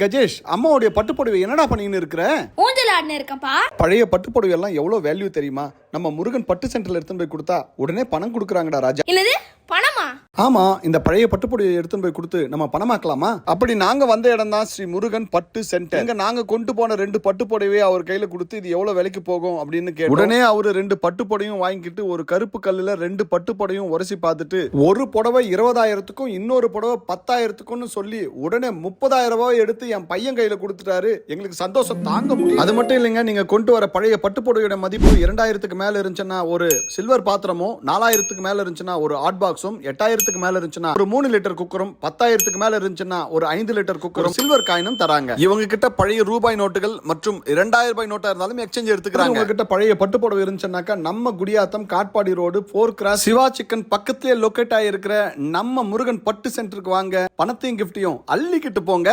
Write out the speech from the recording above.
கஜேஷ், அம்மாவுடைய பட்டுப்புடவை என்னடா பண்ணின்னு இருக்கிற? ஊஞ்சல் ஆடினு இருக்கேன்ப்பா. பழைய பட்டுப்புடவை எல்லாம் எவ்வளவு வேல்யூ தெரியுமா? நம்ம முருகன் பட்டு சென்டர்ல எடுத்துன்னு போய் கொடுத்தா உடனே பணம் கொடுக்குறாங்கடா ராஜா. என்னது பணமா? ஆமா, இந்த பழைய பட்டுப்புடவை எடுத்துன்னு போய் கொடுத்து நம்ம பணமாக்கலாமா? அப்படி நாங்க வந்த இடம் தான் ஸ்ரீ முருகன் பட்டு சென்டர். இங்க நாங்க கொண்டு போன 2 பட்டுப்புடவையை அவர் கையில கொடுத்து இது எவ்வளவு விலைக்கு போகும் அப்படின்னு கேட்டோம். உடனே அவரு 2 பட்டுப்புடவையும் வாங்கிட்டு ஒரு கருப்பு கல்லுல 2 பட்டுப்புடவையும் உரசி பார்த்துட்டு ஒரு புடவை 20,000க்கும் இன்னொரு புடவை 10,000க்கும் சொல்லி உடனே 30,000 ரூபாய் எடுத்து என் பையன் கையில கொடுத்துட்டாரு. எங்களுக்கு சந்தோஷம் தாங்க முடியல. அது மட்டும் இல்லைங்க, நீங்க கொண்டு வர பழைய பட்டுப்புடவையோட மதிப்பு 2,000க்கு மேல இருந்துச்சுன்னா ஒரு சில்வர் பாத்திரமும், 4,000க்கு மேல இருந்துச்சுன்னா ஒரு ஹாட் பாக்ஸும், 8,000க்கு மேல இருந்துச்சுன்னா ஒரு 3 லிட்டர் குக்கரும், 10,000க்கு மேல இருந்துச்சுன்னா ஒரு 5 லிட்டர் குக்கரும், சில்வர் காயினும் தராங்க. இவங்க கிட்ட பழைய ரூபாய் நோட்டுகள் மற்றும் 2,000 ரூபாய் நோட்டா இருந்தாலும் எக்ஸ்சேஞ்ச் எடுத்துக்கிறாங்க. உங்க கிட்ட பழைய பட்டு புடவை இருந்துச்சுன்னாக்கா நம்ம Gudiyatham Katpadi road 4 cross Siva chicken பக்கத்திலே லொகேட் ஆகிருக்கிற நம்ம முருகன் பட்டு சென்டருக்கு வாங்க. பணத்தையும் கிஃப்டையும் அள்ளிக்கிட்டு போங்க.